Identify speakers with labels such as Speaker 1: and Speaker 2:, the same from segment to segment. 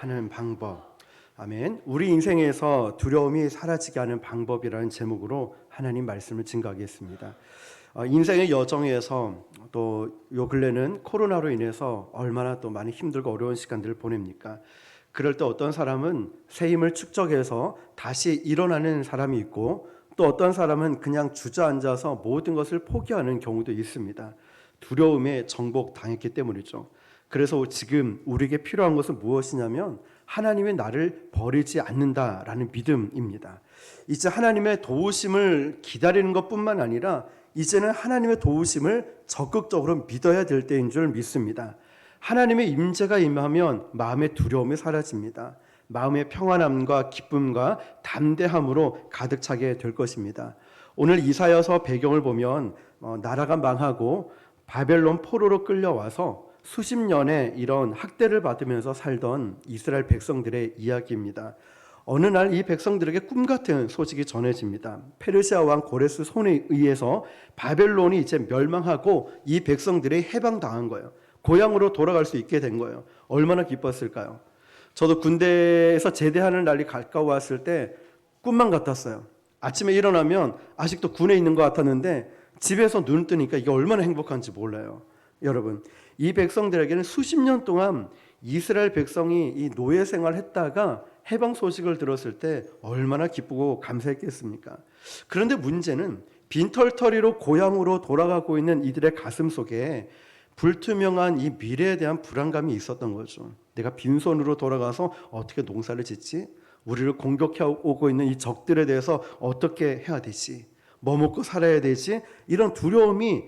Speaker 1: 하는 방법. 아멘. 우리 인생에서 두려움이 사라지게 하는 방법이라는 제목으로 하나님 말씀을 증거하겠습니다. 인생의 여정에서 또 요 근래는 코로나로 인해서 얼마나 또 많이 힘들고 어려운 시간들을 보냅니까? 그럴 때 어떤 사람은 새 힘을 축적해서 다시 일어나는 사람이 있고, 또 어떤 사람은 그냥 주저앉아서 모든 것을 포기하는 경우도 있습니다. 두려움에 정복당했기 때문이죠. 그래서 지금 우리에게 필요한 것은 무엇이냐면 하나님의 나를 버리지 않는다라는 믿음입니다. 이제 하나님의 도우심을 기다리는 것뿐만 아니라 이제는 하나님의 도우심을 적극적으로 믿어야 될 때인 줄 믿습니다. 하나님의 임재가 임하면 마음의 두려움이 사라집니다. 마음의 평안함과 기쁨과 담대함으로 가득 차게 될 것입니다. 오늘 이사야서 배경을 보면 나라가 망하고 바벨론 포로로 끌려와서 수십 년의 이런 학대를 받으면서 살던 이스라엘 백성들의 이야기입니다. 어느 날 이 백성들에게 꿈같은 소식이 전해집니다. 페르시아 왕 고레스 손에 의해서 바벨론이 이제 멸망하고 이 백성들이 해방당한 거예요. 고향으로 돌아갈 수 있게 된 거예요. 얼마나 기뻤을까요? 저도 군대에서 제대하는 날이 가까워왔을 때 꿈만 같았어요. 아침에 일어나면 아직도 군에 있는 것 같았는데 집에서 눈 뜨니까 이게 얼마나 행복한지 몰라요. 여러분, 이 백성들에게는 수십 년 동안 이스라엘 백성이 이 노예 생활을 했다가 해방 소식을 들었을 때 얼마나 기쁘고 감사했겠습니까? 그런데 문제는 빈털터리로 고향으로 돌아가고 있는 이들의 가슴 속에 불투명한 이 미래에 대한 불안감이 있었던 거죠. 내가 빈손으로 돌아가서 어떻게 농사를 짓지? 우리를 공격해 오고 있는 이 적들에 대해서 어떻게 해야 되지? 뭐 먹고 살아야 되지? 이런 두려움이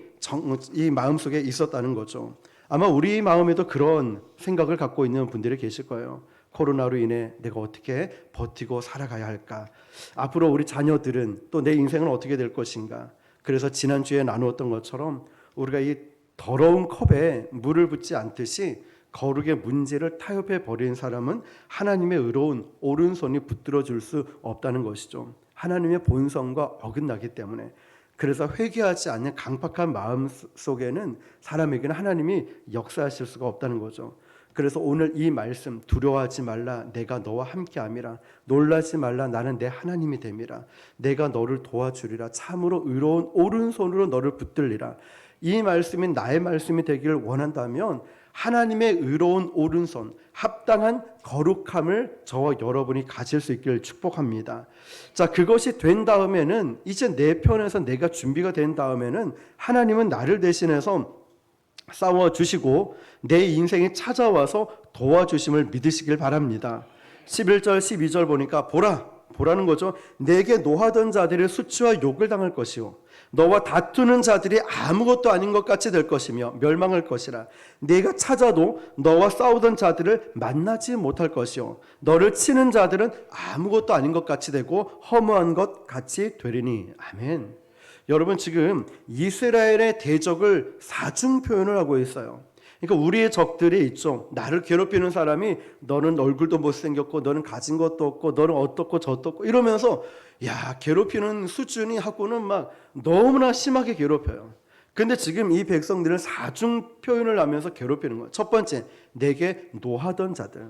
Speaker 1: 이 마음속에 있었다는 거죠. 아마 우리 마음에도 그런 생각을 갖고 있는 분들이 계실 거예요. 코로나로 인해 내가 어떻게 버티고 살아가야 할까? 앞으로 우리 자녀들은 또 내 인생은 어떻게 될 것인가? 그래서 지난주에 나누었던 것처럼 우리가 이 더러운 컵에 물을 붓지 않듯이 거룩의 문제를 타협해 버린 사람은 하나님의 의로운 오른손이 붙들어 줄 수 없다는 것이죠. 하나님의 본성과 어긋나기 때문에. 그래서 회개하지 않는 강팍한 마음 속에는 사람에게는 하나님이 역사하실 수가 없다는 거죠. 그래서 오늘 이 말씀, 두려워하지 말라, 내가 너와 함께함이라, 놀라지 말라, 나는 내 하나님이 됨이라, 내가 너를 도와주리라, 참으로 의로운 오른손으로 너를 붙들리라. 이 말씀이 나의 말씀이 되기를 원한다면 하나님의 의로운 오른손, 합당한 거룩함을 저와 여러분이 가질 수 있기를 축복합니다. 자, 그것이 된 다음에는 이제 내 편에서 내가 준비가 된 다음에는 하나님은 나를 대신해서 싸워주시고 내 인생에 찾아와서 도와주심을 믿으시길 바랍니다. 11절 12절 보니까 보라는 거죠. 내게 노하던 자들이 수치와 욕을 당할 것이요 너와 다투는 자들이 아무것도 아닌 것 같이 될 것이며 멸망할 것이라. 내가 찾아도 너와 싸우던 자들을 만나지 못할 것이요 너를 치는 자들은 아무것도 아닌 것 같이 되고 허무한 것 같이 되리니. 아멘. 여러분, 지금 이스라엘의 대적을 사중 표현을 하고 있어요. 그러니까 우리의 적들이 있죠. 나를 괴롭히는 사람이 너는 얼굴도 못생겼고 너는 가진 것도 없고 너는 어떻고 저떻고 이러면서 괴롭히는 수준이 하고는 막 너무나 심하게 괴롭혀요. 근데 지금 이 백성들은 사중 표현을 하면서 괴롭히는 거예요. 첫 번째, 내게 노하던 자들.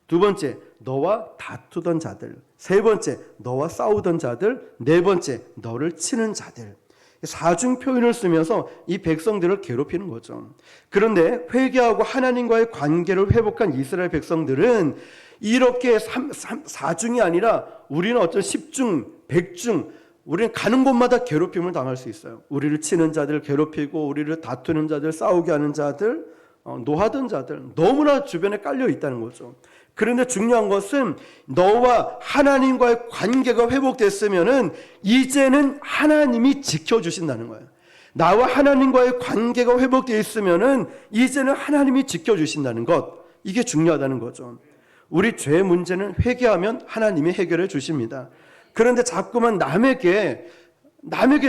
Speaker 1: 두 번째, 너와 다투던 자들. 세 번째, 너와 싸우던 자들. 네 번째, 너를 치는 자들. 사중 표현을 쓰면서 이 백성들을 괴롭히는 거죠. 그런데 회개하고 하나님과의 관계를 회복한 이스라엘 백성들은 이렇게 사중이 아니라 우리는 어떤 10중, 100중, 우리는 가는 곳마다 괴롭힘을 당할 수 있어요. 우리를 치는 자들 괴롭히고 우리를 다투는 자들, 싸우게 하는 자들, 노하던 자들 너무나 주변에 깔려 있다는 거죠. 그런데 중요한 것은 너와 하나님과의 관계가 회복됐으면은 이제는 하나님이 지켜주신다는 거예요. 나와 하나님과의 관계가 회복되어 있으면은 이제는 하나님이 지켜주신다는 것, 이게 중요하다는 거죠. 우리 죄 문제는 회개하면 하나님이 해결해 주십니다. 그런데 자꾸만 남에게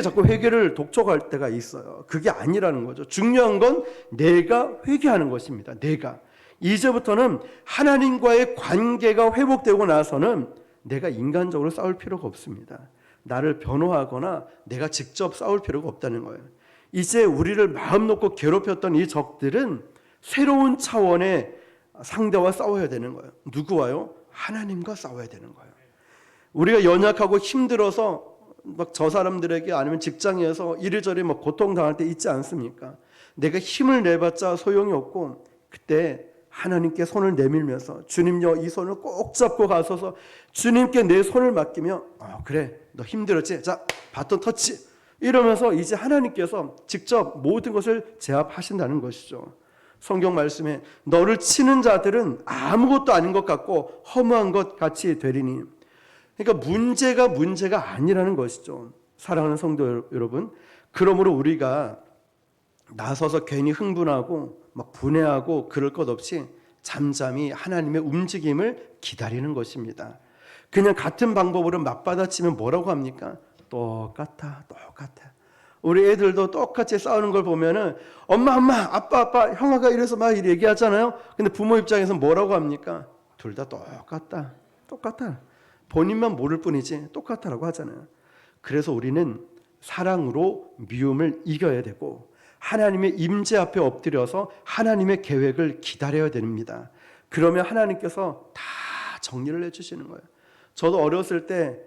Speaker 1: 자꾸 회개를 독촉할 때가 있어요. 그게 아니라는 거죠. 중요한 건 내가 회개하는 것입니다. 내가 이제부터는 하나님과의 관계가 회복되고 나서는 내가 인간적으로 싸울 필요가 없습니다. 나를 변호하거나 내가 직접 싸울 필요가 없다는 거예요. 이제 우리를 마음 놓고 괴롭혔던 이 적들은 새로운 차원의 상대와 싸워야 되는 거예요. 누구와요? 하나님과 싸워야 되는 거예요. 우리가 연약하고 힘들어서 막 저 사람들에게 아니면 직장에서 이리저리 막 고통당할 때 있지 않습니까? 내가 힘을 내봤자 소용이 없고 그때 하나님께 손을 내밀면서 주님요 이 손을 꼭 잡고 가서서 주님께 내 손을 맡기며 그래 너 힘들었지? 자 바톤 터치 이러면서 이제 하나님께서 직접 모든 것을 제압하신다는 것이죠. 성경 말씀에 너를 치는 자들은 아무것도 아닌 것 같고 허무한 것 같이 되리니, 그러니까 문제가 아니라는 것이죠. 사랑하는 성도 여러분, 그러므로 우리가 나서서 괜히 흥분하고 막 분해하고 그럴 것 없이 잠잠히 하나님의 움직임을 기다리는 것입니다. 그냥 같은 방법으로 맞받아치면 뭐라고 합니까? 똑같아. 우리 애들도 똑같이 싸우는 걸 보면은 엄마, 아빠, 형아가 이래서 막 얘기하잖아요. 근데 부모 입장에서 뭐라고 합니까? 둘 다 똑같다. 본인만 모를 뿐이지 똑같다라고 하잖아요. 그래서 우리는 사랑으로 미움을 이겨야 되고 하나님의 임재 앞에 엎드려서 하나님의 계획을 기다려야 됩니다. 그러면 하나님께서 다 정리를 해주시는 거예요. 저도 어렸을 때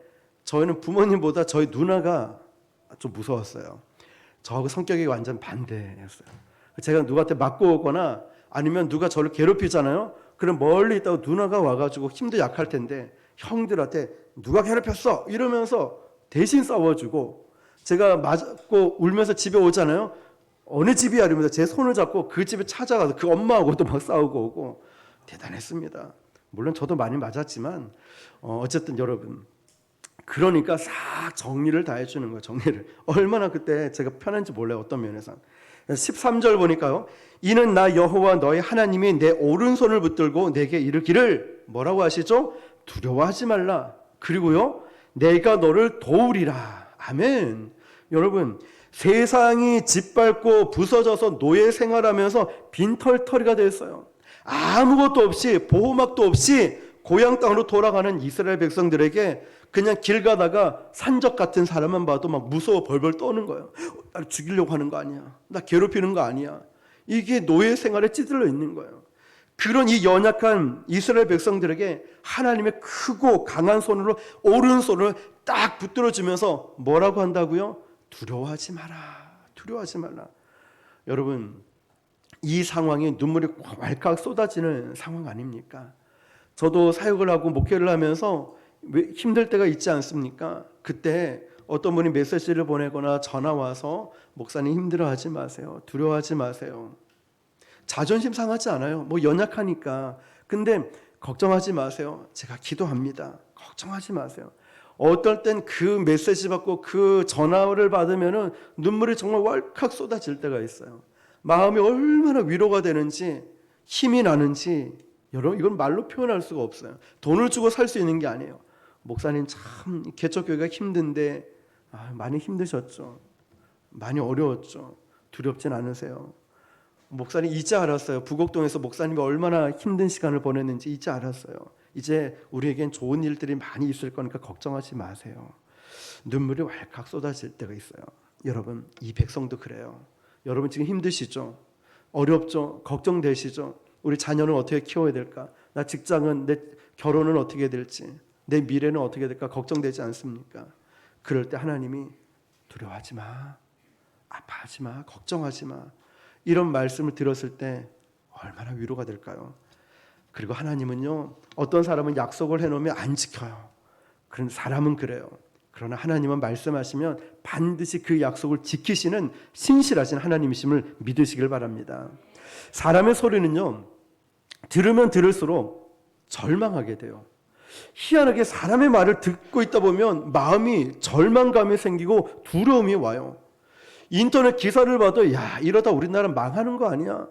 Speaker 1: 저희는 부모님보다 저희 누나가 좀 무서웠어요. 저하고 성격이 완전 반대였어요. 제가 누구한테 맞고 오거나 아니면 누가 저를 괴롭히잖아요. 그럼 멀리 있다가 누나가 와가지고 힘도 약할 텐데 형들한테 누가 괴롭혔어? 이러면서 대신 싸워주고, 제가 맞고 울면서 집에 오잖아요. 어느 집이야? 이러면서 제 손을 잡고 그 집에 찾아가서 그 엄마하고도 막 싸우고 오고 대단했습니다. 물론 저도 많이 맞았지만 어쨌든 여러분, 그러니까 싹 정리를 다 해주는 거예요. 정리를. 얼마나 그때 제가 편한지 몰라요. 어떤 면에서. 13절 보니까요. 이는 나 여호와 너희 하나님이 내 오른손을 붙들고 내게 이르기를 뭐라고 하시죠? 두려워하지 말라. 그리고요. 내가 너를 도우리라. 아멘. 여러분, 세상이 짓밟고 부서져서 노예 생활하면서 빈털터리가 됐어요. 아무것도 없이 보호막도 없이 고향 땅으로 돌아가는 이스라엘 백성들에게 그냥 길 가다가 산적 같은 사람만 봐도 막 무서워 벌벌 떠는 거예요. 나를 죽이려고 하는 거 아니야. 나 괴롭히는 거 아니야. 이게 노예 생활에 찌들러 있는 거예요. 그런 이 연약한 이스라엘 백성들에게 하나님의 크고 강한 손으로 오른손을 딱 붙들어주면서 뭐라고 한다고요? 두려워하지 말라. 여러분, 이 상황에 눈물이 왈칵 쏟아지는 상황 아닙니까? 저도 사역을 하고 목회를 하면서 힘들 때가 있지 않습니까? 그때 어떤 분이 메시지를 보내거나 전화 와서 목사님 힘들어하지 마세요. 두려워하지 마세요. 자존심 상하지 않아요. 뭐 연약하니까. 근데 걱정하지 마세요. 제가 기도합니다. 걱정하지 마세요. 어떨 땐 그 메시지 받고 그 전화를 받으면은 눈물이 정말 왈칵 쏟아질 때가 있어요. 마음이 얼마나 위로가 되는지, 힘이 나는지, 여러분, 이건 말로 표현할 수가 없어요. 돈을 주고 살 수 있는 게 아니에요. 목사님 참 개척교회가 힘든데 많이 힘드셨죠. 많이 어려웠죠. 두렵진 않으세요. 목사님 이제 알았어요. 부곡동에서 목사님이 얼마나 힘든 시간을 보냈는지 이제 알았어요. 이제 우리에겐 좋은 일들이 많이 있을 거니까 걱정하지 마세요. 눈물이 왈칵 쏟아질 때가 있어요. 여러분, 이 백성도 그래요. 여러분 지금 힘드시죠? 어렵죠? 걱정되시죠? 우리 자녀는 어떻게 키워야 될까? 나 직장은, 내 결혼은 어떻게 될지, 내 미래는 어떻게 될까 걱정되지 않습니까? 그럴 때 하나님이 두려워하지 마, 아파하지 마, 걱정하지 마, 이런 말씀을 들었을 때 얼마나 위로가 될까요? 그리고 하나님은요, 어떤 사람은 약속을 해놓으면 안 지켜요. 그런 사람은 그래요. 그러나 하나님은 말씀하시면 반드시 그 약속을 지키시는 신실하신 하나님이심을 믿으시길 바랍니다. 사람의 소리는요, 들으면 들을수록 절망하게 돼요. 희한하게 사람의 말을 듣고 있다 보면 마음이 절망감이 생기고 두려움이 와요. 인터넷 기사를 봐도 야, 이러다 우리나라 망하는 거 아니야?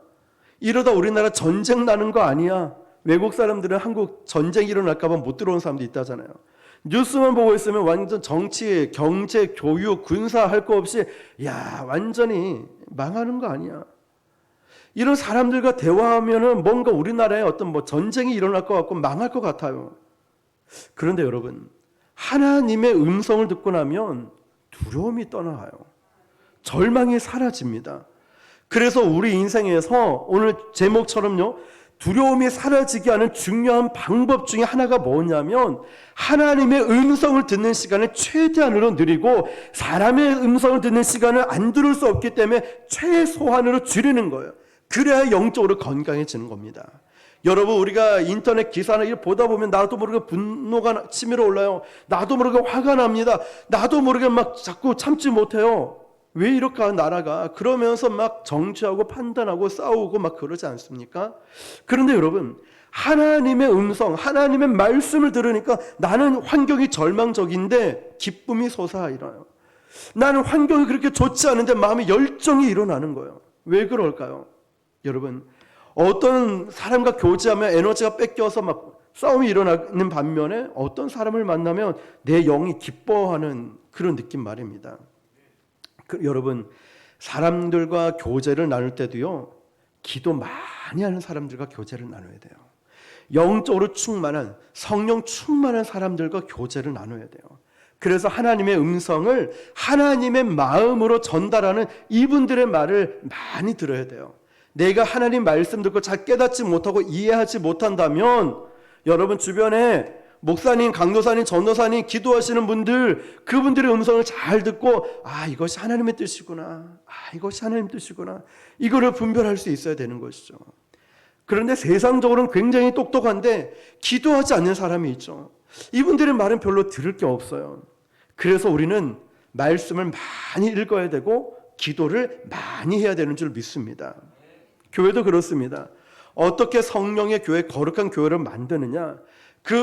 Speaker 1: 이러다 우리나라 전쟁 나는 거 아니야? 외국 사람들은 한국 전쟁 일어날까 봐 못 들어온 사람도 있다잖아요. 뉴스만 보고 있으면 완전 정치, 경제, 교육, 군사 할 거 없이 야, 완전히 망하는 거 아니야? 이런 사람들과 대화하면은 뭔가 우리나라에 어떤 뭐 전쟁이 일어날 것 같고 망할 것 같아요. 그런데 여러분, 하나님의 음성을 듣고 나면 두려움이 떠나가요. 절망이 사라집니다. 그래서 우리 인생에서 오늘 제목처럼요, 두려움이 사라지게 하는 중요한 방법 중에 하나가 뭐냐면 하나님의 음성을 듣는 시간을 최대한으로 늘리고 사람의 음성을 듣는 시간을 안 들을 수 없기 때문에 최소한으로 줄이는 거예요. 그래야 영적으로 건강해지는 겁니다. 여러분, 우리가 인터넷 기사나 이걸 보다 보면 나도 모르게 분노가 치밀어 올라요. 나도 모르게 화가 납니다. 나도 모르게 막 자꾸 참지 못해요. 왜 이럴까 나라가? 그러면서 막 정죄하고 판단하고 싸우고 막 그러지 않습니까? 그런데 여러분, 하나님의 음성, 하나님의 말씀을 들으니까 나는 환경이 절망적인데 기쁨이 솟아일어나요. 나는 환경이 그렇게 좋지 않은데 마음에 열정이 일어나는 거예요. 왜 그럴까요? 여러분, 어떤 사람과 교제하면 에너지가 뺏겨서 막 싸움이 일어나는 반면에 어떤 사람을 만나면 내 영이 기뻐하는 그런 느낌 말입니다. 여러분, 사람들과 교제를 나눌 때도요, 기도 많이 하는 사람들과 교제를 나눠야 돼요. 영적으로 충만한, 성령 충만한 사람들과 교제를 나눠야 돼요. 그래서 하나님의 음성을 하나님의 마음으로 전달하는 이분들의 말을 많이 들어야 돼요. 내가 하나님 말씀 듣고 잘 깨닫지 못하고 이해하지 못한다면 여러분 주변에 목사님, 강도사님, 전도사님 기도하시는 분들, 그분들의 음성을 잘 듣고 이것이 하나님의 뜻이구나, 이것이 하나님의 뜻이구나, 이거를 분별할 수 있어야 되는 것이죠. 그런데 세상적으로는 굉장히 똑똑한데 기도하지 않는 사람이 있죠. 이분들의 말은 별로 들을 게 없어요. 그래서 우리는 말씀을 많이 읽어야 되고 기도를 많이 해야 되는 줄 믿습니다. 교회도 그렇습니다. 어떻게 성령의 교회, 거룩한 교회를 만드느냐?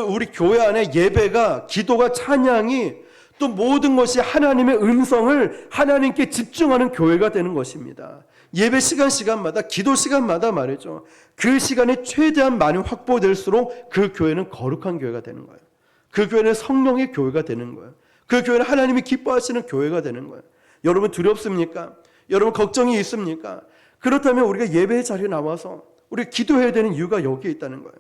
Speaker 1: 우리 교회 안에 예배가, 기도가, 찬양이 또 모든 것이 하나님의 음성을 하나님께 집중하는 교회가 되는 것입니다. 예배 시간마다, 기도 시간마다 말이죠. 그 시간이 최대한 많이 확보될수록 그 교회는 거룩한 교회가 되는 거예요. 그 교회는 성령의 교회가 되는 거예요. 그 교회는 하나님이 기뻐하시는 교회가 되는 거예요. 여러분 두렵습니까? 여러분 걱정이 있습니까? 그렇다면 우리가 예배의 자리에 나와서 우리가 기도해야 되는 이유가 여기에 있다는 거예요.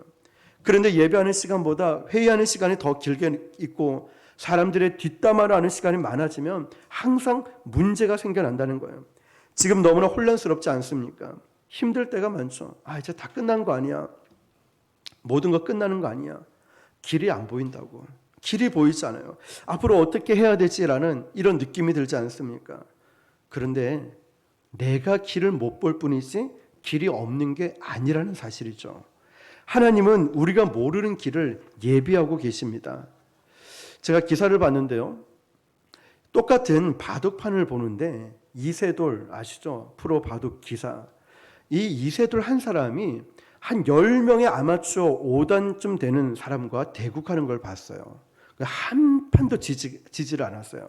Speaker 1: 그런데 예배하는 시간보다 회의하는 시간이 더 길게 있고 사람들의 뒷담화를 하는 시간이 많아지면 항상 문제가 생겨난다는 거예요. 지금 너무나 혼란스럽지 않습니까? 힘들 때가 많죠. 이제 다 끝난 거 아니야. 모든 거 끝나는 거 아니야. 길이 안 보인다고. 길이 보이지 않아요. 앞으로 어떻게 해야 되지라는 이런 느낌이 들지 않습니까? 그런데 내가 길을 못 볼 뿐이지 길이 없는 게 아니라는 사실이죠. 하나님은 우리가 모르는 길을 예비하고 계십니다. 제가 기사를 봤는데요. 똑같은 바둑판을 보는데 이세돌 아시죠? 프로 바둑 기사. 이 이세돌 한 사람이 한 10명의 아마추어 5단쯤 되는 사람과 대국하는 걸 봤어요. 한 판도 지지를 않았어요.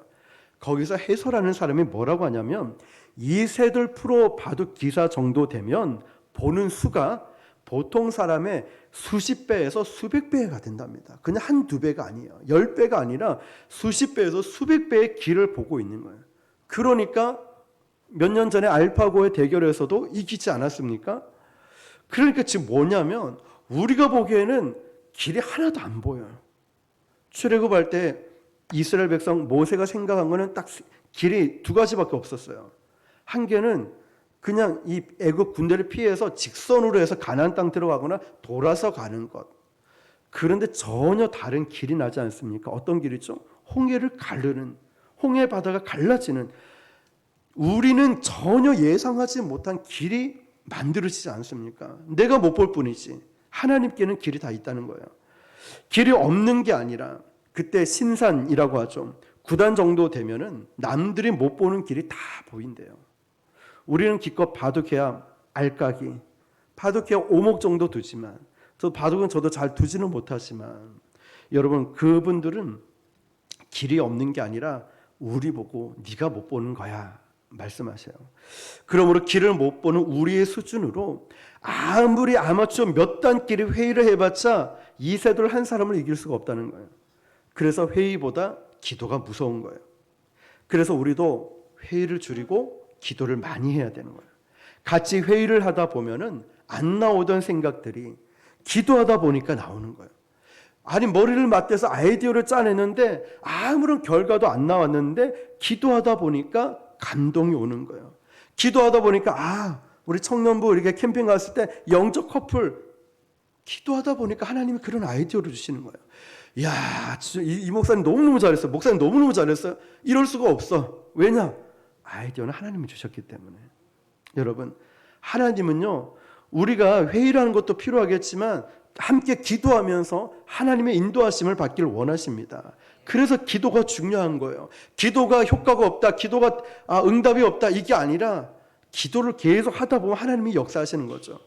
Speaker 1: 거기서 해설하는 사람이 뭐라고 하냐면 이세돌 프로 바둑 기사 정도 되면 보는 수가 보통 사람의 수십 배에서 수백 배가 된답니다. 그냥 한두 배가 아니에요. 10배가 아니라 수십 배에서 수백 배의 길을 보고 있는 거예요. 그러니까 몇 년 전에 알파고의 대결에서도 이기지 않았습니까? 그러니까 지금 뭐냐면 우리가 보기에는 길이 하나도 안 보여요. 출애굽할 때 이스라엘 백성 모세가 생각한 거는 딱 길이 두 가지밖에 없었어요. 한 개는 그냥 이 애굽 군대를 피해서 직선으로 해서 가나안 땅 들어가거나 돌아서 가는 것. 그런데 전혀 다른 길이 나지 않습니까? 어떤 길이죠? 홍해를 가르는, 홍해 바다가 갈라지는, 우리는 전혀 예상하지 못한 길이 만들어지지 않습니까? 내가 못 볼 뿐이지 하나님께는 길이 다 있다는 거예요. 길이 없는 게 아니라 그때 신산이라고 하죠. 9단 정도 되면은 남들이 못 보는 길이 다 보인대요. 우리는 기껏 바둑해야 알까기, 바둑해야 오목 정도 두지만, 바둑은 저도 잘 두지는 못하지만, 여러분 그분들은 길이 없는 게 아니라 우리 보고 네가 못 보는 거야 말씀하세요. 그러므로 길을 못 보는 우리의 수준으로 아무리 아마추어 몇 단끼리 회의를 해봤자 이세돌 한 사람을 이길 수가 없다는 거예요. 그래서 회의보다 기도가 무서운 거예요. 그래서 우리도 회의를 줄이고 기도를 많이 해야 되는 거예요. 같이 회의를 하다 보면은 안 나오던 생각들이 기도하다 보니까 나오는 거예요. 아니 머리를 맞대서 아이디어를 짜내는데 아무런 결과도 안 나왔는데 기도하다 보니까 감동이 오는 거예요. 기도하다 보니까 우리 청년부 이렇게 캠핑 갔을 때 영적 커플 기도하다 보니까 하나님이 그런 아이디어를 주시는 거예요. 야, 진짜 이 목사님 너무너무 잘했어요. 목사님 너무너무 잘했어요. 이럴 수가 없어. 왜냐? 아이디어는 하나님이 주셨기 때문에. 여러분, 하나님은요, 우리가 회의라는 것도 필요하겠지만 함께 기도하면서 하나님의 인도하심을 받기를 원하십니다. 그래서 기도가 중요한 거예요. 기도가 효과가 없다, 기도가 응답이 없다, 이게 아니라 기도를 계속 하다 보면 하나님이 역사하시는 거죠.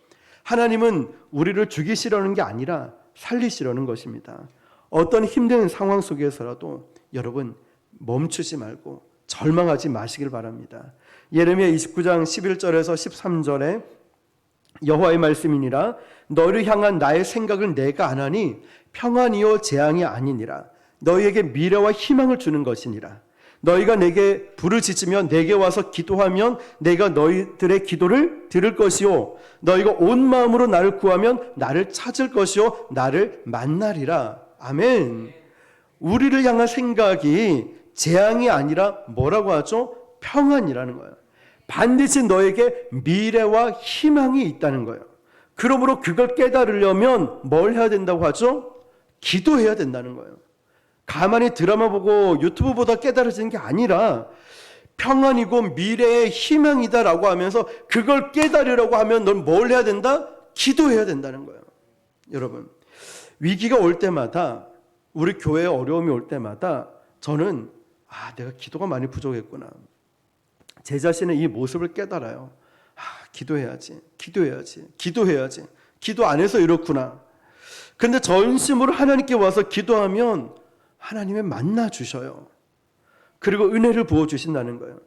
Speaker 1: 하나님은 우리를 죽이시려는 게 아니라 살리시려는 것입니다. 어떤 힘든 상황 속에서라도 여러분 멈추지 말고 절망하지 마시길 바랍니다. 예레미야 29장 11절에서 13절에 여호와의 말씀이니라 너를 향한 나의 생각을 내가 아나니 평안이요 재앙이 아니니라 너희에게 미래와 희망을 주는 것이니라 너희가 내게 부르짖으며 내게 와서 기도하면 내가 너희들의 기도를 들을 것이요 너희가 온 마음으로 나를 구하면 나를 찾을 것이요 나를 만나리라. 아멘. 우리를 향한 생각이 재앙이 아니라 뭐라고 하죠? 평안이라는 거예요. 반드시 너에게 미래와 희망이 있다는 거예요. 그러므로 그걸 깨달으려면 뭘 해야 된다고 하죠? 기도해야 된다는 거예요. 가만히 드라마 보고 유튜브 보다 깨달아지는 게 아니라 평안이고 미래의 희망이다라고 하면서 그걸 깨달으려고 하면 넌 뭘 해야 된다? 기도해야 된다는 거예요. 여러분, 위기가 올 때마다 우리 교회에 어려움이 올 때마다 저는 내가 기도가 많이 부족했구나. 제 자신의 이 모습을 깨달아요. 기도해야지. 기도 안 해서 이렇구나. 그런데 전심으로 하나님께 와서 기도하면 하나님의 만나 주셔요. 그리고 은혜를 부어 주신다는 거예요.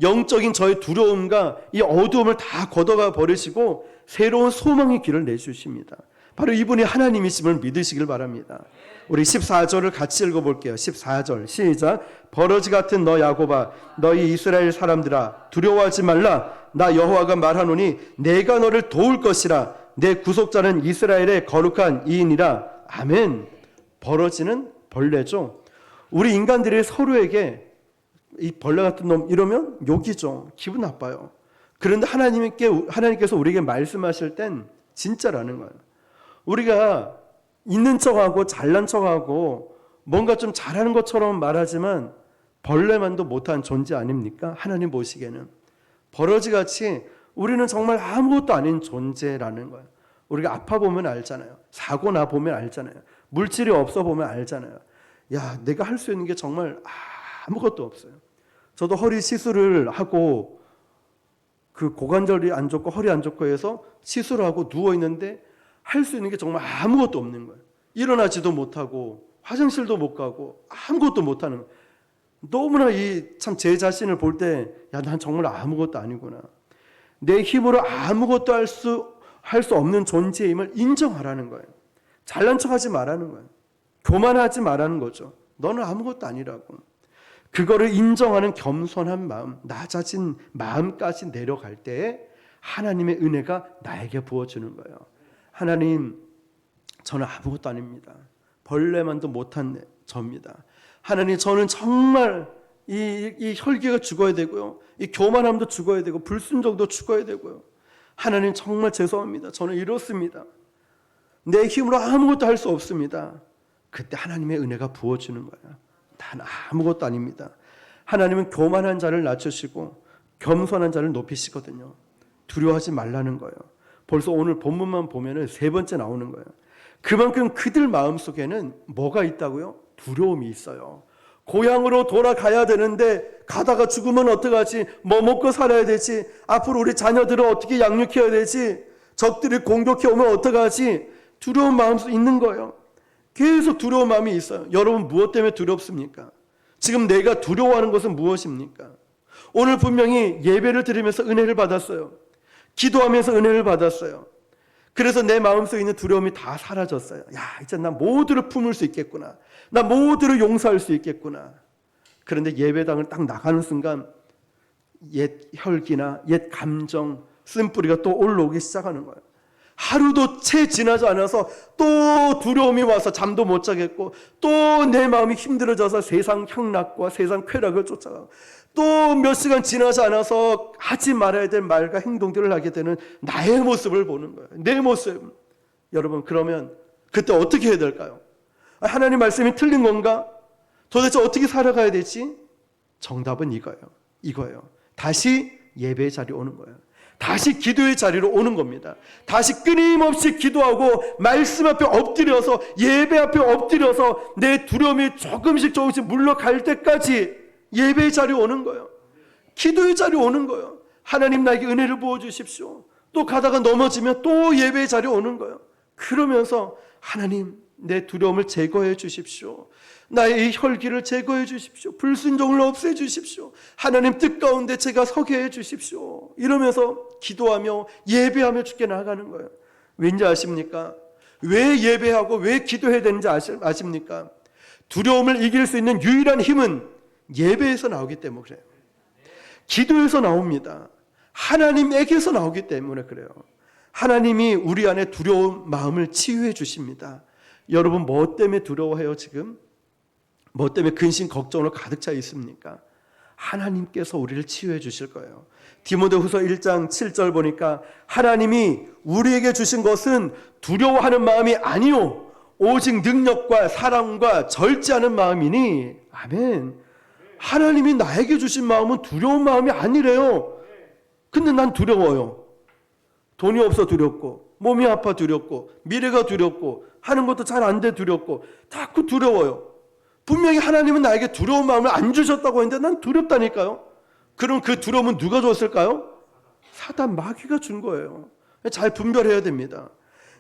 Speaker 1: 영적인 저의 두려움과 이 어두움을 다 걷어가 버리시고 새로운 소망의 길을 내주십니다. 바로 이분이 하나님이심을 믿으시길 바랍니다. 우리 14절을 같이 읽어볼게요. 14절 시작. 버러지 같은 너 야곱아 너희 이스라엘 사람들아 두려워하지 말라. 나 여호와가 말하노니 내가 너를 도울 것이라. 내 구속자는 이스라엘의 거룩한 이인이라. 아멘. 버러지는 벌레죠. 우리 인간들이 서로에게 이 벌레 같은 놈 이러면 욕이죠. 기분 나빠요. 그런데 하나님께서 우리에게 말씀하실 땐 진짜라는 거예요. 우리가 있는 척하고 잘난 척하고 뭔가 좀 잘하는 것처럼 말하지만 벌레만도 못한 존재 아닙니까? 하나님 보시기에는 버러지같이 우리는 정말 아무것도 아닌 존재라는 거예요. 우리가 아파 보면 알잖아요. 사고 나 보면 알잖아요. 물질이 없어 보면 알잖아요. 야, 내가 할 수 있는 게 정말 아무것도 없어요. 저도 허리 시술을 하고 그 고관절이 안 좋고 허리 안 좋고 해서 시술을 하고 누워 있는데 할 수 있는 게 정말 아무것도 없는 거예요. 일어나지도 못하고 화장실도 못 가고 아무것도 못하는 거예요. 너무나 참 제 자신을 볼 때 난 정말 아무것도 아니구나. 내 힘으로 아무것도 할 수 없는 존재임을 인정하라는 거예요. 잘난 척하지 말라는 거예요. 교만하지 말라는 거죠. 너는 아무것도 아니라고. 그거를 인정하는 겸손한 마음, 낮아진 마음까지 내려갈 때에 하나님의 은혜가 나에게 부어주는 거예요. 하나님, 저는 아무것도 아닙니다. 벌레만도 못한 저입니다. 하나님, 저는 정말 이 혈기가 죽어야 되고요. 이 교만함도 죽어야 되고 불순종도 죽어야 되고요. 하나님 정말 죄송합니다. 저는 이렇습니다. 내 힘으로 아무것도 할 수 없습니다. 그때 하나님의 은혜가 부어주는 거예요. 난 아무것도 아닙니다. 하나님은 교만한 자를 낮추시고 겸손한 자를 높이시거든요. 두려워하지 말라는 거예요. 벌써 오늘 본문만 보면 3번째 나오는 거예요. 그만큼 그들 마음속에는 뭐가 있다고요? 두려움이 있어요. 고향으로 돌아가야 되는데 가다가 죽으면 어떡하지? 뭐 먹고 살아야 되지? 앞으로 우리 자녀들을 어떻게 양육해야 되지? 적들이 공격해 오면 어떡하지? 두려운 마음이 있는 거예요. 계속 두려운 마음이 있어요. 여러분 무엇 때문에 두렵습니까? 지금 내가 두려워하는 것은 무엇입니까? 오늘 분명히 예배를 드리면서 은혜를 받았어요. 기도하면서 은혜를 받았어요. 그래서 내 마음속에 있는 두려움이 다 사라졌어요. 야, 이제 나 모두를 품을 수 있겠구나. 나 모두를 용서할 수 있겠구나. 그런데 예배당을 딱 나가는 순간 옛 혈기나 옛 감정, 쓴뿌리가 또 올라오기 시작하는 거예요. 하루도 채 지나지 않아서 또 두려움이 와서 잠도 못 자겠고 또 내 마음이 힘들어져서 세상 향락과 세상 쾌락을 쫓아가고 또 몇 시간 지나지 않아서 하지 말아야 될 말과 행동들을 하게 되는 나의 모습을 보는 거예요. 내 모습. 여러분, 그러면 그때 어떻게 해야 될까요? 하나님 말씀이 틀린 건가? 도대체 어떻게 살아가야 되지? 정답은 이거예요. 다시 예배의 자리에 오는 거예요. 다시 기도의 자리로 오는 겁니다. 다시 끊임없이 기도하고 말씀 앞에 엎드려서, 예배 앞에 엎드려서 내 두려움이 조금씩 물러갈 때까지 예배의 자리에 오는 거예요. 기도의 자리에 오는 거예요. 하나님 나에게 은혜를 부어주십시오. 또 가다가 넘어지면 또 예배의 자리에 오는 거예요. 그러면서 하나님, 내 두려움을 제거해 주십시오. 나의 이 혈기를 제거해 주십시오. 불순종을 없애 주십시오. 하나님 뜻 가운데 제가 서게 해 주십시오. 이러면서 기도하며 예배하며 주께 나아가는 거예요. 왠지 아십니까? 왜 예배하고 왜 기도해야 되는지 아십니까? 두려움을 이길 수 있는 유일한 힘은 예배에서 나오기 때문에 그래요. 기도에서 나옵니다. 하나님에게서 나오기 때문에 그래요. 하나님이 우리 안에 두려운 마음을 치유해 주십니다. 여러분, 뭐 때문에 두려워해요 지금? 뭐 때문에 근심 걱정으로 가득 차 있습니까? 하나님께서 우리를 치유해 주실 거예요. 디모데후서 1장 7절 보니까 하나님이 우리에게 주신 것은 두려워하는 마음이 아니요 오직 능력과 사랑과 절제하는 마음이니. 아멘. 하나님이 나에게 주신 마음은 두려운 마음이 아니래요. 근데 난 두려워요. 돈이 없어 두렵고, 몸이 아파 두렵고, 미래가 두렵고, 하는 것도 잘 안 돼 두렵고, 자꾸 두려워요. 분명히 하나님은 나에게 두려운 마음을 안 주셨다고 했는데 난 두렵다니까요. 그럼 그 두려움은 누가 줬을까요? 사단, 마귀가 준 거예요. 잘 분별해야 됩니다.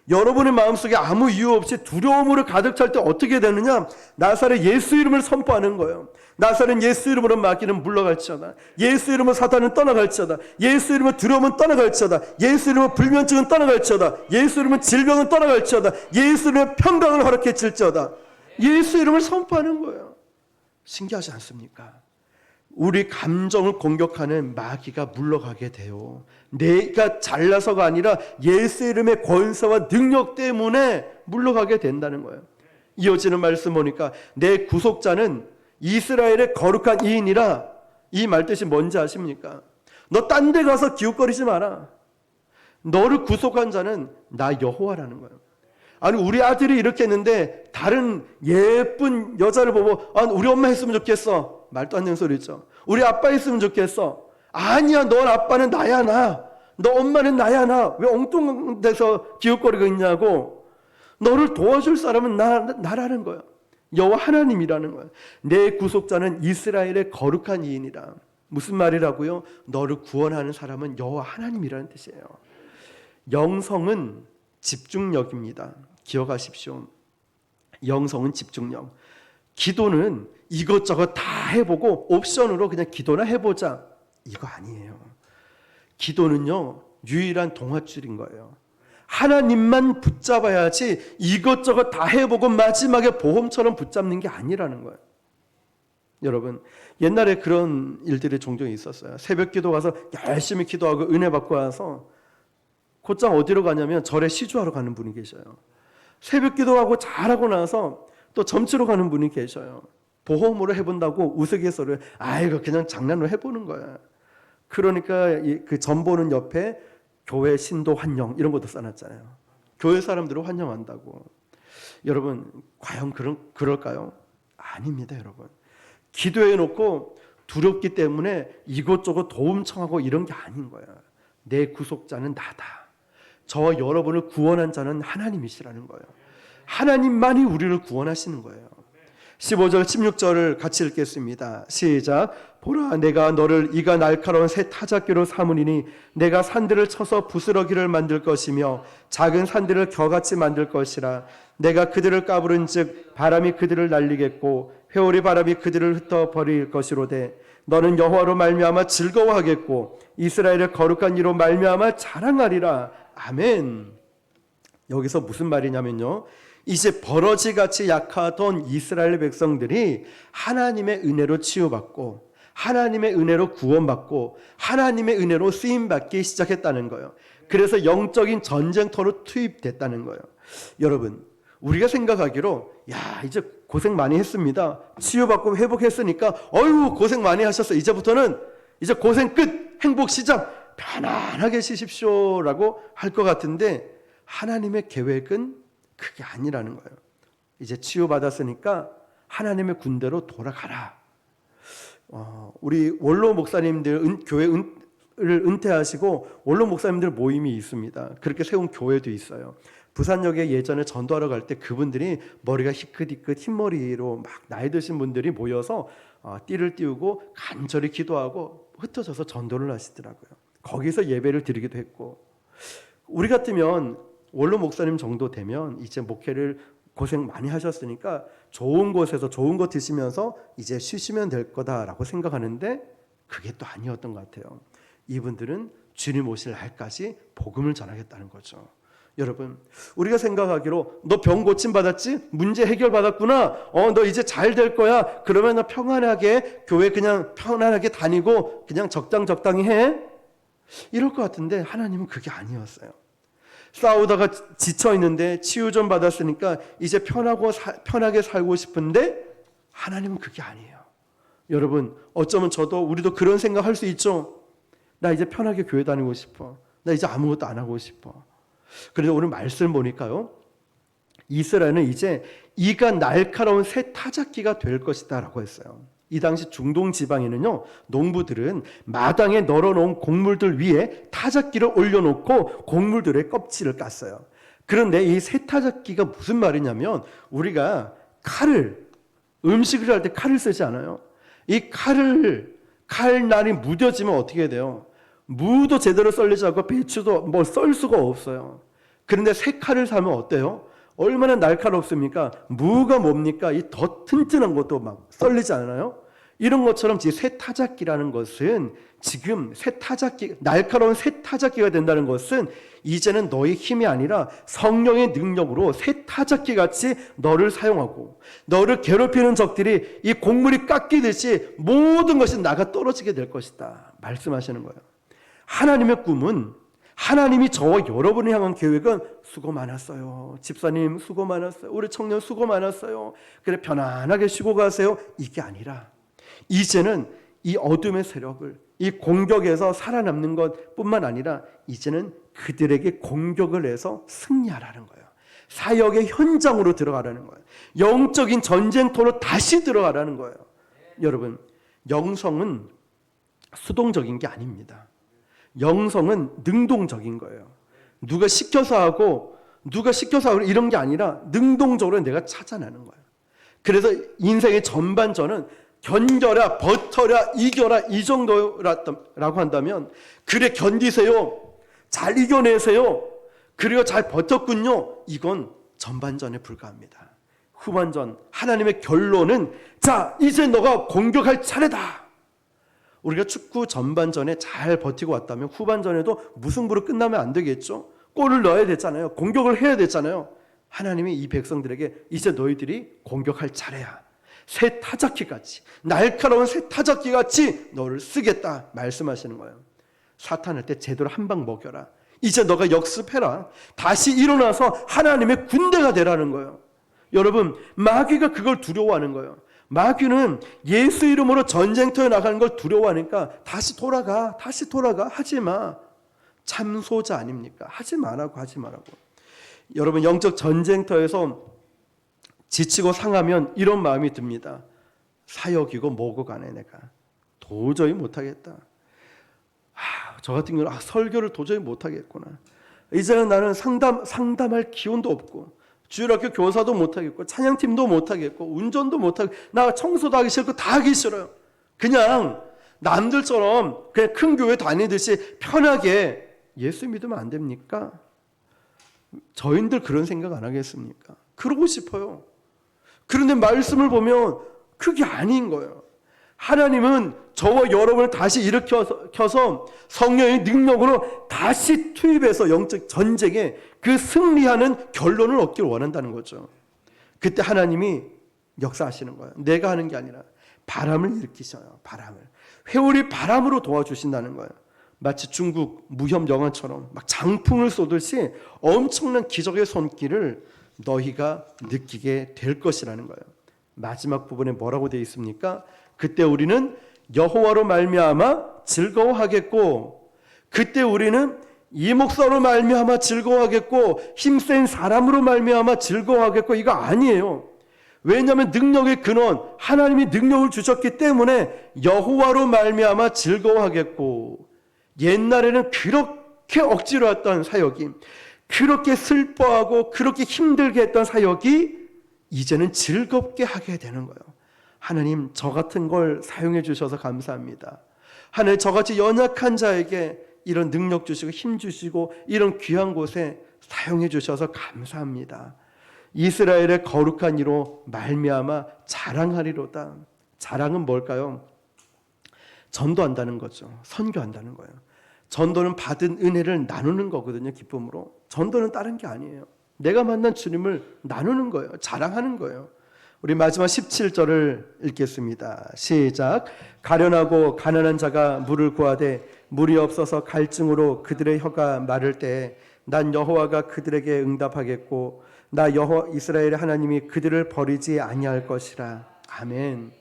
Speaker 1: 여러분의 마음속에 아무 이유 없이 두려움으로 가득 찰 때 어떻게 되느냐? 나사렛 예수 이름을 선포하는 거예요. 나사렛 예수 이름으로 마귀는 물러갈지어다. 예수 이름으로 사탄은 떠나갈지어다. 예수 이름으로 두려움은 떠나갈지어다. 예수 이름으로 불면증은 떠나갈지어다. 예수 이름으로 질병은 떠나갈지어다. 예수 이름으로 평강을 허락해질지어다. 예수 이름을 선포하는 거예요. 신기하지 않습니까? 우리 감정을 공격하는 마귀가 물러가게 돼요. 내가 잘나서가 아니라 예수 이름의 권세와 능력 때문에 물러가게 된다는 거예요. 이어지는 말씀 보니까 내 구속자는 이스라엘의 거룩한 이인이라. 이 말 뜻이 뭔지 아십니까? 너 딴 데 가서 기웃거리지 마라. 너를 구속한 자는 나 여호와라는 거예요. 아니, 우리 아들이 이렇게 했는데 다른 예쁜 여자를 보고 우리 엄마 했으면 좋겠어. 말도 안 되는 소리 있죠. 우리 아빠 했으면 좋겠어. 아니야, 너 아빠는 나야 나. 너 엄마는 나야 나. 왜 엉뚱한 데서 기웃거리고 있냐고. 너를 도와줄 사람은 나라는 거야. 여호와 하나님이라는 거야. 내 구속자는 이스라엘의 거룩한 이인이라. 무슨 말이라고요? 너를 구원하는 사람은 여호와 하나님이라는 뜻이에요. 영성은 집중력입니다. 기억하십시오. 영성은 집중력. 기도는 이것저것 다 해보고 옵션으로 그냥 기도나 해보자, 이거 아니에요. 기도는요, 유일한 동아줄인 거예요. 하나님만 붙잡아야지 이것저것 다 해보고 마지막에 보험처럼 붙잡는 게 아니라는 거예요. 여러분, 옛날에 그런 일들이 종종 있었어요. 새벽 기도 가서 열심히 기도하고 은혜 받고 와서 곧장 어디로 가냐면 절에 시주하러 가는 분이 계셔요. 새벽 기도하고 잘하고 나서 또 점치러 가는 분이 계셔요. 보험으로 해본다고 우스갯소리를 이거 그냥 장난으로 해보는 거야. 그러니까 그 점 보는 옆에 교회 신도 환영 이런 것도 써놨잖아요. 교회 사람들을 환영한다고. 여러분, 과연 그럴까요? 아닙니다, 여러분. 기도해놓고 두렵기 때문에 이것저것 도움 청하고 이런 게 아닌 거야. 내 구속자는 나다. 저와 여러분을 구원한 자는 하나님이시라는 거예요. 하나님만이 우리를 구원하시는 거예요. 15절 16절을 같이 읽겠습니다. 시작. 보라, 내가 너를 이가 날카로운 새 타작기로 삼으리니 내가 산들을 쳐서 부스러기를 만들 것이며 작은 산들을 겨같이 만들 것이라. 내가 그들을 까부른 즉 바람이 그들을 날리겠고 회오리 바람이 그들을 흩어버릴 것이로되 너는 여호와로 말미암아 즐거워하겠고 이스라엘의 거룩한 이로 말미암아 자랑하리라. 아멘. 여기서 무슨 말이냐면요, 이제 버러지같이 약하던 이스라엘 백성들이 하나님의 은혜로 치유받고 하나님의 은혜로 구원받고 하나님의 은혜로 쓰임받기 시작했다는 거예요. 그래서 영적인 전쟁터로 투입됐다는 거예요. 여러분, 우리가 생각하기로 이제 고생 많이 했습니다. 치유받고 회복했으니까 고생 많이 하셨어. 이제부터는 이제 고생 끝, 행복 시작, 편안하게 쉬십시오 라고 할 것 같은데 하나님의 계획은 그게 아니라는 거예요. 이제 치유받았으니까 하나님의 군대로 돌아가라. 우리 원로 목사님들 교회를 은퇴하시고 원로 목사님들 모임이 있습니다. 그렇게 세운 교회도 있어요. 부산역에 예전에 전도하러 갈 때 그분들이 머리가 희끗희끗 흰머리로 막 나이 드신 분들이 모여서 띠를 띄우고 간절히 기도하고 흩어져서 전도를 하시더라고요. 거기서 예배를 드리기도 했고, 우리 같으면 원로 목사님 정도 되면 이제 목회를 고생 많이 하셨으니까 좋은 곳에서 좋은 거 드시면서 이제 쉬시면 될 거다라고 생각하는데 그게 또 아니었던 것 같아요. 이분들은 주님 오실 날까지 복음을 전하겠다는 거죠. 여러분, 우리가 생각하기로 너 병 고침 받았지? 문제 해결 받았구나. 너 이제 잘 될 거야. 그러면 너 평안하게 교회 그냥 편안하게 다니고 그냥 적당히 해. 이럴 것 같은데 하나님은 그게 아니었어요. 싸우다가 지쳐 있는데 치유 좀 받았으니까 이제 편하게 살고 싶은데 하나님은 그게 아니에요. 여러분, 어쩌면 우리도 그런 생각할 수 있죠. 나 이제 편하게 교회 다니고 싶어. 나 이제 아무것도 안 하고 싶어. 그런데 오늘 말씀 보니까요, 이스라엘은 이제 이가 날카로운 새 타작기가 될 것이다 라고 했어요. 이 당시 중동 지방에는요, 농부들은 마당에 널어놓은 곡물들 위에 타작기를 올려놓고 곡물들의 껍질을 깠어요. 그런데 이 새 타작기가 무슨 말이냐면, 우리가 음식을 할 때 칼을 쓰지 않아요. 이 칼날이 무뎌지면 어떻게 돼요? 무도 제대로 썰리지 않고 배추도 썰 수가 없어요. 그런데 새 칼을 사면 어때요? 얼마나 날카롭습니까? 무가 뭡니까? 이 더 튼튼한 것도 막 썰리지 않아요? 이런 것처럼 새 타작기라는 것은 지금 날카로운 새 타작기가 된다는 것은 이제는 너의 힘이 아니라 성령의 능력으로 새 타작기 같이 너를 사용하고, 너를 괴롭히는 적들이 이 곡물이 깎이듯이 모든 것이 나가 떨어지게 될 것이다 말씀하시는 거예요. 하나님의 꿈은, 하나님이 저와 여러분을 향한 계획은 수고 많았어요. 집사님 수고 많았어요. 우리 청년 수고 많았어요. 그래 편안하게 쉬고 가세요. 이게 아니라 이제는 이 어둠의 세력을, 이 공격에서 살아남는 것뿐만 아니라 이제는 그들에게 공격을 해서 승리하라는 거예요. 사역의 현장으로 들어가라는 거예요. 영적인 전쟁터로 다시 들어가라는 거예요. 여러분, 영성은 수동적인 게 아닙니다. 영성은 능동적인 거예요. 누가 시켜서 하고 이런 게 아니라 능동적으로 내가 찾아내는 거예요. 그래서 인생의 전반전은 견뎌라, 버텨라, 이겨라 이 정도라고 한다면, 그래 견디세요, 잘 이겨내세요, 그리고 잘 버텼군요, 이건 전반전에 불과합니다. 후반전, 하나님의 결론은 자 이제 너가 공격할 차례다. 우리가 축구 전반전에 잘 버티고 왔다면 후반전에도 무승부로 끝나면 안 되겠죠. 골을 넣어야 되잖아요. 공격을 해야 되잖아요. 하나님이 이 백성들에게 이제 너희들이 공격할 차례야. 새 타작기같이, 날카로운 새 타작기같이 너를 쓰겠다 말씀하시는 거예요. 사탄한테 제대로 한 방 먹여라. 이제 너가 역습해라. 다시 일어나서 하나님의 군대가 되라는 거예요. 여러분, 마귀가 그걸 두려워하는 거예요. 마귀는 예수 이름으로 전쟁터에 나가는 걸 두려워하니까 다시 돌아가 하지마. 참소자 아닙니까? 하지 말라고. 여러분, 영적 전쟁터에서 지치고 상하면 이런 마음이 듭니다. 사역이고 뭐고 간에 내가 도저히 못하겠다. 저 같은 경우는 설교를 도저히 못하겠구나. 이제는 나는 상담할 기운도 없고, 주일학교 교사도 못하겠고, 찬양팀도 못하겠고, 운전도 못하겠고, 나 청소도 하기 싫고 다 하기 싫어요. 그냥 남들처럼 그냥 큰 교회 다니듯이 편하게 예수 믿으면 안 됩니까? 저희들 그런 생각 안 하겠습니까? 그러고 싶어요. 그런데 말씀을 보면 그게 아닌 거예요. 하나님은 저와 여러분을 다시 일으켜서 성령의 능력으로 다시 투입해서 영적 전쟁에 그 승리하는 결론을 얻기를 원한다는 거죠. 그때 하나님이 역사하시는 거예요. 내가 하는 게 아니라 바람을 일으키셔요. 회오리 바람으로 도와주신다는 거예요. 마치 중국 무협 영화처럼 막 장풍을 쏘듯이 엄청난 기적의 손길을 너희가 느끼게 될 것이라는 거예요. 마지막 부분에 뭐라고 되어 있습니까? 그때 우리는 여호와로 말미암아 즐거워하겠고, 그때 우리는 이 목사로 말미암아 즐거워하겠고 힘센 사람으로 말미암아 즐거워하겠고 이거 아니에요. 왜냐하면 능력의 근원 하나님이 능력을 주셨기 때문에 여호와로 말미암아 즐거워하겠고, 옛날에는 그렇게 억지로 했던 사역이, 그렇게 슬퍼하고 그렇게 힘들게 했던 사역이 이제는 즐겁게 하게 되는 거예요. 하나님, 저 같은 걸 사용해 주셔서 감사합니다. 하나님, 저같이 연약한 자에게 이런 능력 주시고 힘 주시고 이런 귀한 곳에 사용해 주셔서 감사합니다. 이스라엘의 거룩한 이로 말미암아 자랑하리로다. 자랑은 뭘까요? 전도한다는 거죠. 선교한다는 거예요. 전도는 받은 은혜를 나누는 거거든요. 기쁨으로. 전도는 다른 게 아니에요. 내가 만난 주님을 나누는 거예요. 자랑하는 거예요. 우리 마지막 17절을 읽겠습니다. 시작. 가련하고 가난한 자가 물을 구하되 물이 없어서 갈증으로 그들의 혀가 마를 때에 난 여호와가 그들에게 응답하겠고 나 여호와 이스라엘의 하나님이 그들을 버리지 아니할 것이라. 아멘.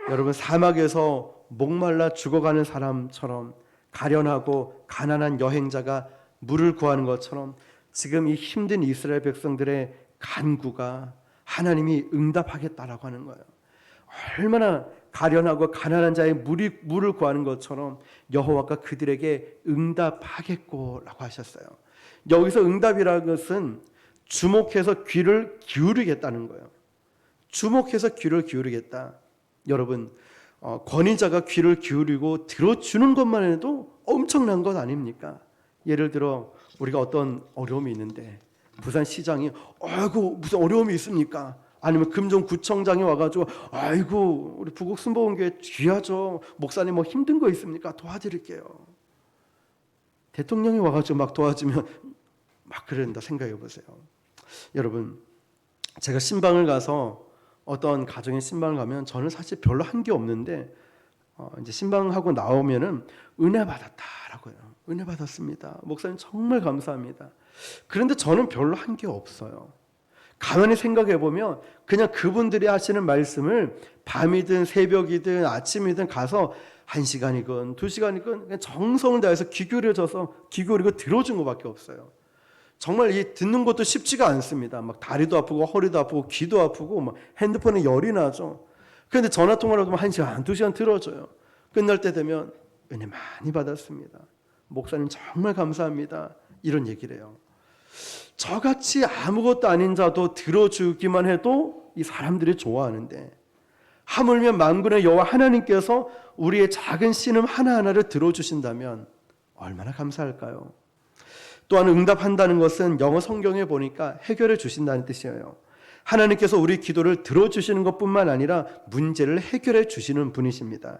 Speaker 1: 여러분, 사막에서 목말라 죽어가는 사람처럼 가련하고 가난한 여행자가 물을 구하는 것처럼 지금 이 힘든 이스라엘 백성들의 간구가 하나님이 응답하겠다라고 하는 거예요. 얼마나 가련하고 가난한 자의 물을 구하는 것처럼 여호와가 그들에게 응답하겠고라고 하셨어요. 여기서 응답이라는 것은 주목해서 귀를 기울이겠다는 거예요. 주목해서 귀를 기울이겠다. 여러분, 권위자가 귀를 기울이고 들어주는 것만 해도 엄청난 것 아닙니까? 예를 들어 우리가 어떤 어려움이 있는데 부산시장이 아이고 무슨 어려움이 있습니까? 아니면 금정구청장이 와가지고 아이고 우리 부곡순복음교회 귀하죠. 목사님 뭐 힘든 거 있습니까? 도와드릴게요. 대통령이 와가지고 막 도와주면 막 그런다 생각해 보세요. 여러분, 제가 신방을 가서 어떤 가정의 신방을 가면 저는 사실 별로 한 게 없는데 이제 신방하고 나오면은 은혜 받았다라고요. 은혜 받았습니다. 목사님 정말 감사합니다. 그런데 저는 별로 한 게 없어요. 가만히 생각해 보면 그냥 그분들이 하시는 말씀을 밤이든 새벽이든 아침이든 가서 1시간이건 2시간이건 그냥 정성을 다해서 귀 기울이고 들어준 것밖에 없어요. 정말 이 듣는 것도 쉽지가 않습니다. 막 다리도 아프고 허리도 아프고 귀도 아프고 막 핸드폰에 열이 나죠. 그런데 전화 통화를 하면 1시간, 2시간 들어줘요. 끝날 때 되면 은혜 많이 받았습니다. 목사님 정말 감사합니다. 이런 얘기를 해요. 저같이 아무것도 아닌 자도 들어주기만 해도 이 사람들이 좋아하는데 하물며 만군의 여호와 하나님께서 우리의 작은 신음 하나하나를 들어주신다면 얼마나 감사할까요? 또한 응답한다는 것은 영어 성경에 보니까 해결해 주신다는 뜻이에요. 하나님께서 우리 기도를 들어주시는 것뿐만 아니라 문제를 해결해 주시는 분이십니다.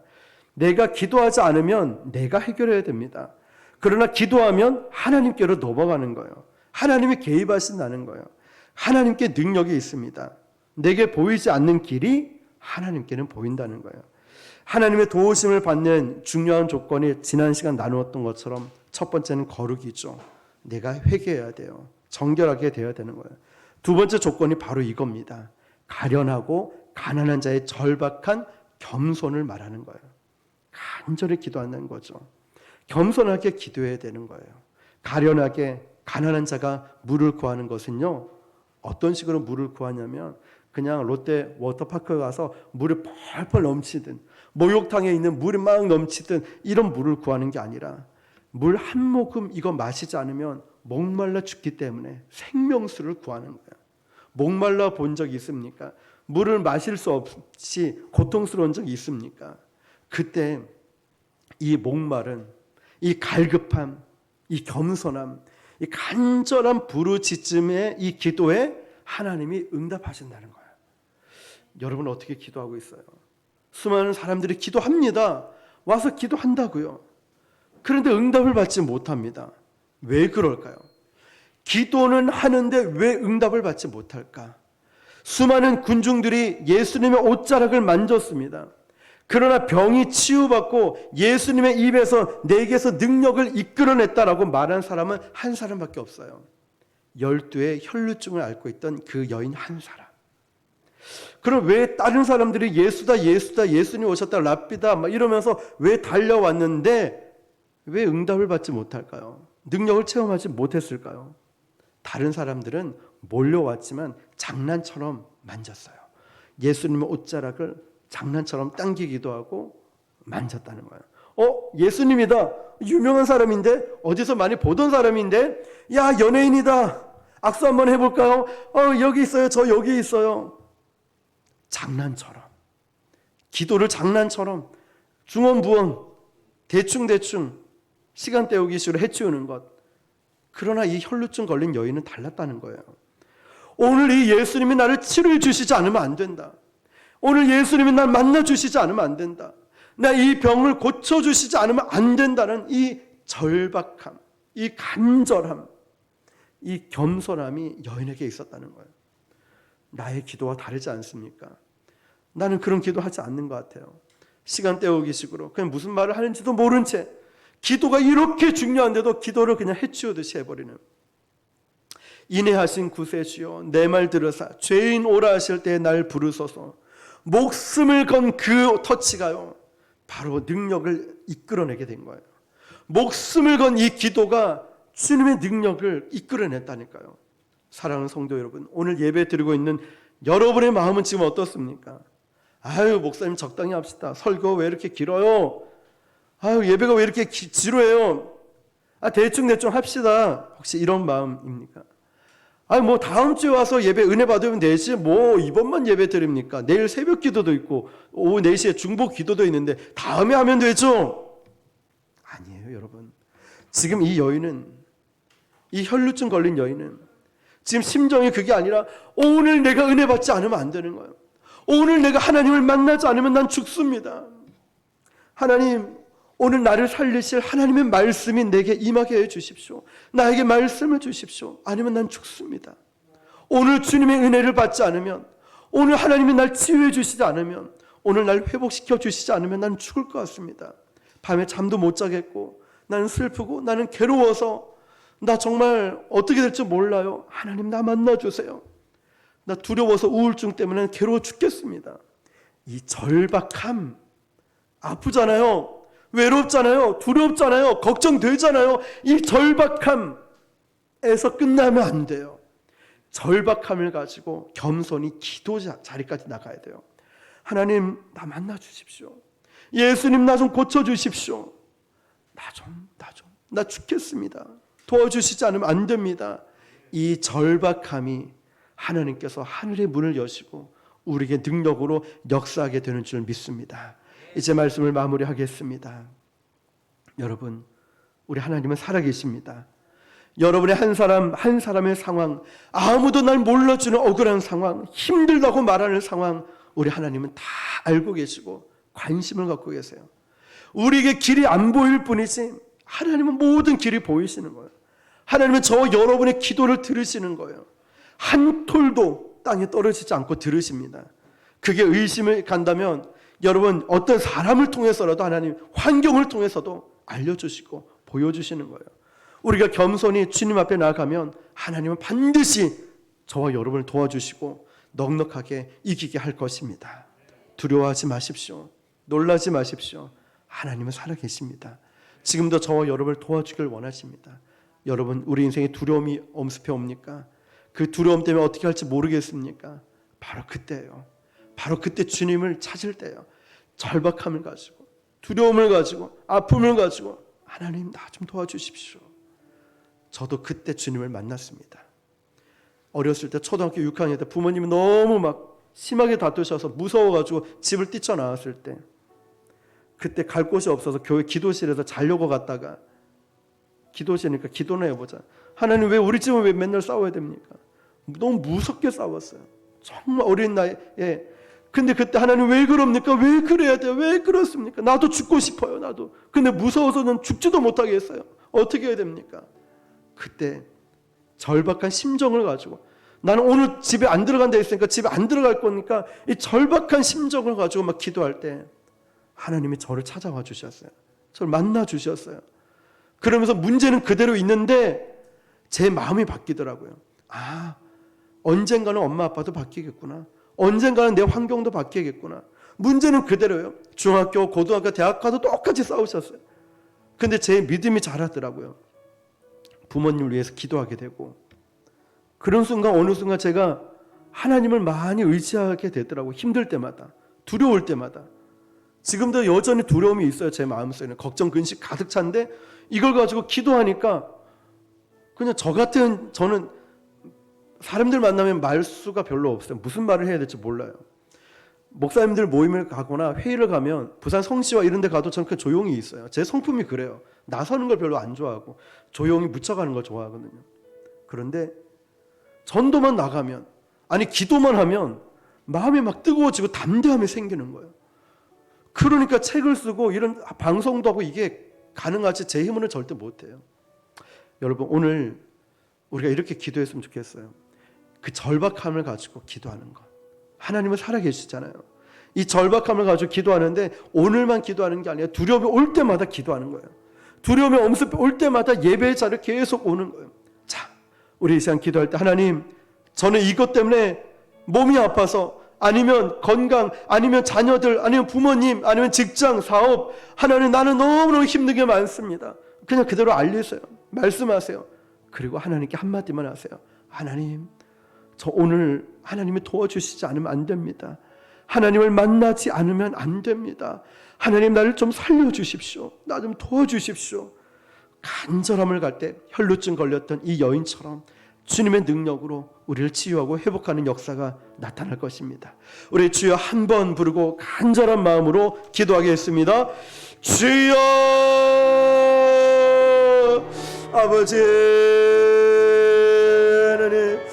Speaker 1: 내가 기도하지 않으면 내가 해결해야 됩니다. 그러나 기도하면 하나님께로 넘어가는 거예요. 하나님이 개입하신다는 거예요. 하나님께 능력이 있습니다. 내게 보이지 않는 길이 하나님께는 보인다는 거예요. 하나님의 도우심을 받는 중요한 조건이 지난 시간 나누었던 것처럼 첫 번째는 거룩이죠. 내가 회개해야 돼요. 정결하게 되어야 되는 거예요. 두 번째 조건이 바로 이겁니다. 가련하고 가난한 자의 절박한 겸손을 말하는 거예요. 간절히 기도한다는 거죠. 겸손하게 기도해야 되는 거예요. 가련하게 가난한 자가 물을 구하는 것은요, 어떤 식으로 물을 구하냐면 그냥 롯데 워터파크에 가서 물이 펄펄 넘치든 목욕탕에 있는 물이 막 넘치든 이런 물을 구하는 게 아니라 물 한 모금 이거 마시지 않으면 목말라 죽기 때문에 생명수를 구하는 거예요. 목말라 본 적 있습니까? 물을 마실 수 없이 고통스러운 적이 있습니까? 그때 이 목마른, 이 갈급함, 이 겸손함, 이 간절한 부르짖음의 이 기도에 하나님이 응답하신다는 거예요. 여러분 어떻게 기도하고 있어요? 수많은 사람들이 기도합니다. 와서 기도한다고요. 그런데 응답을 받지 못합니다. 왜 그럴까요? 기도는 하는데 왜 응답을 받지 못할까? 수많은 군중들이 예수님의 옷자락을 만졌습니다. 그러나 병이 치유받고 예수님의 입에서 내게서 능력을 이끌어냈다라고 말한 사람은 한 사람밖에 없어요. 12의 혈루증을 앓고 있던 그 여인 한 사람. 그럼 왜 다른 사람들이 예수다 예수님 오셨다 랍비다 막 이러면서 왜 달려왔는데 왜 응답을 받지 못할까요? 능력을 체험하지 못했을까요? 다른 사람들은 몰려왔지만 장난처럼 만졌어요. 예수님의 옷자락을 장난처럼 당기기도 하고 만졌다는 거예요. 예수님이다. 유명한 사람인데, 어디서 많이 보던 사람인데, 야, 연예인이다. 악수 한번 해볼까요? 여기 있어요. 저 여기 있어요. 장난처럼, 기도를 장난처럼 중언부언 대충대충 시간 때우기식으로 해치우는 것. 그러나 이 혈루증 걸린 여인은 달랐다는 거예요. 오늘 이 예수님이 나를 치료해 주시지 않으면 안 된다. 오늘 예수님이 날 만나 주시지 않으면 안 된다. 나 이 병을 고쳐주시지 않으면 안 된다는 이 절박함, 이 간절함, 이 겸손함이 여인에게 있었다는 거예요. 나의 기도와 다르지 않습니까? 나는 그런 기도하지 않는 것 같아요. 시간 때우기식으로 그냥 무슨 말을 하는지도 모른 채 기도가 이렇게 중요한데도 기도를 그냥 해치우듯이 해버리는. 인애하신 구세주여, 내 말 들으사 죄인 오라 하실 때 날 부르소서. 목숨을 건 그 터치가요, 바로 능력을 이끌어내게 된 거예요. 목숨을 건 이 기도가 주님의 능력을 이끌어냈다니까요. 사랑하는 성도 여러분, 오늘 예배 드리고 있는 여러분의 마음은 지금 어떻습니까? 아유, 목사님 적당히 합시다. 설교 왜 이렇게 길어요? 아유, 예배가 왜 이렇게 지루해요? 대충 합시다. 혹시 이런 마음입니까? 뭐 다음 주에 와서 예배 은혜 받으면 되지, 뭐 이번만 예배 드립니까? 내일 새벽 기도도 있고 오후 4시에 중보 기도도 있는데 다음에 하면 되죠? 아니에요, 여러분. 지금 이 여인은, 이 혈루증 걸린 여인은 지금 심정이 그게 아니라 오늘 내가 은혜 받지 않으면 안 되는 거예요. 오늘 내가 하나님을 만나지 않으면 난 죽습니다. 하나님, 오늘 나를 살리실 하나님의 말씀이 내게 임하게 해주십시오. 나에게 말씀을 주십시오. 아니면 난 죽습니다. 오늘 주님의 은혜를 받지 않으면, 오늘 하나님이 날 치유해 주시지 않으면, 오늘 날 회복시켜 주시지 않으면 난 죽을 것 같습니다. 밤에 잠도 못 자겠고, 나는 슬프고, 나는 괴로워서, 나 정말 어떻게 될지 몰라요. 하나님, 나 만나주세요. 나 두려워서 우울증 때문에 괴로워 죽겠습니다. 이 절박함, 아프잖아요. 외롭잖아요. 두렵잖아요. 걱정되잖아요. 이 절박함에서 끝나면 안 돼요. 절박함을 가지고 겸손히 기도 자리까지 나가야 돼요. 하나님, 나 만나 주십시오. 예수님, 나 좀 고쳐 주십시오. 나 죽겠습니다. 도와주시지 않으면 안 됩니다. 이 절박함이 하나님께서 하늘의 문을 여시고 우리에게 능력으로 역사하게 되는 줄 믿습니다. 이제 말씀을 마무리하겠습니다. 여러분, 우리 하나님은 살아계십니다. 여러분의 한 사람의 상황, 아무도 날 몰라주는 억울한 상황, 힘들다고 말하는 상황, 우리 하나님은 다 알고 계시고 관심을 갖고 계세요. 우리에게 길이 안 보일 뿐이지 하나님은 모든 길이 보이시는 거예요. 하나님은 저와 여러분의 기도를 들으시는 거예요. 한 톨도 땅에 떨어지지 않고 들으십니다. 그게 의심을 간다면 여러분, 어떤 사람을 통해서라도 하나님, 환경을 통해서도 알려주시고 보여주시는 거예요. 우리가 겸손히 주님 앞에 나아가면 하나님은 반드시 저와 여러분을 도와주시고 넉넉하게 이기게 할 것입니다. 두려워하지 마십시오. 놀라지 마십시오. 하나님은 살아계십니다. 지금도 저와 여러분을 도와주길 원하십니다. 여러분, 우리 인생에 두려움이 엄습해 옵니까? 그 두려움 때문에 어떻게 할지 모르겠습니까? 바로 그때예요. 바로 그때 주님을 찾을 때요. 절박함을 가지고, 두려움을 가지고, 아픔을 가지고 하나님, 나 좀 도와주십시오. 저도 그때 주님을 만났습니다. 어렸을 때 초등학교 6학년 때 부모님이 너무 막 심하게 다투셔서 무서워가지고 집을 뛰쳐나왔을 때, 그때 갈 곳이 없어서 교회 기도실에서 자려고 갔다가, 기도실이니까 기도나 해보자. 하나님, 왜 우리 집은 왜 맨날 싸워야 됩니까? 너무 무섭게 싸웠어요. 정말 어린 나이에. 근데 그때 하나님, 왜 그럽니까? 왜 그래야 돼요? 왜 그렇습니까? 나도 죽고 싶어요. 나도. 근데 무서워서는 죽지도 못하게 했어요. 어떻게 해야 됩니까? 그때 절박한 심정을 가지고, 나는 오늘 집에 안 들어간다 했으니까 집에 안 들어갈 거니까, 이 절박한 심정을 가지고 막 기도할 때 하나님이 저를 찾아와 주셨어요. 저를 만나 주셨어요. 그러면서 문제는 그대로 있는데 제 마음이 바뀌더라고요. 언젠가는 엄마 아빠도 바뀌겠구나. 언젠가는 내 환경도 바뀌겠구나. 문제는 그대로예요. 중학교, 고등학교, 대학 가도 똑같이 싸우셨어요. 근데 제 믿음이 자라더라고요. 부모님을 위해서 기도하게 되고, 그런 순간 어느 순간 제가 하나님을 많이 의지하게 되더라고요. 힘들 때마다, 두려울 때마다. 지금도 여전히 두려움이 있어요. 제 마음속에는 걱정, 근심 가득 찬데 이걸 가지고 기도하니까 그냥 저는 사람들 만나면 말수가 별로 없어요. 무슨 말을 해야 될지 몰라요. 목사님들 모임을 가거나 회의를 가면 부산 성시와 이런 데 가도 저는 그냥 조용히 있어요. 제 성품이 그래요. 나서는 걸 별로 안 좋아하고 조용히 묻혀가는 걸 좋아하거든요. 그런데 전도만 나가면, 아니 기도만 하면 마음이 막 뜨거워지고 담대함이 생기는 거예요. 그러니까 책을 쓰고 이런 방송도 하고 이게 가능하지 제 힘으로는 절대 못해요. 여러분, 오늘 우리가 이렇게 기도했으면 좋겠어요. 그 절박함을 가지고 기도하는 것. 하나님은 살아계시잖아요. 이 절박함을 가지고 기도하는데 오늘만 기도하는 게 아니라 두려움이 올 때마다 기도하는 거예요. 두려움이 엄습 올 때마다 예배의 자리에 계속 오는 거예요. 자, 우리 이 시간 기도할 때, 하나님, 저는 이것 때문에 몸이 아파서, 아니면 건강, 아니면 자녀들, 아니면 부모님, 아니면 직장, 사업, 하나님 나는 너무너무 힘든 게 많습니다. 그냥 그대로 알리세요. 말씀하세요. 그리고 하나님께 한마디만 하세요. 하나님, 저 오늘 하나님이 도와주시지 않으면 안 됩니다. 하나님을 만나지 않으면 안 됩니다. 하나님, 나를 좀 살려주십시오. 나 좀 도와주십시오. 간절함을 갈 때 혈루증 걸렸던 이 여인처럼 주님의 능력으로 우리를 치유하고 회복하는 역사가 나타날 것입니다. 우리 주여 한 번 부르고 간절한 마음으로 기도하겠습니다. 주여, 아버지,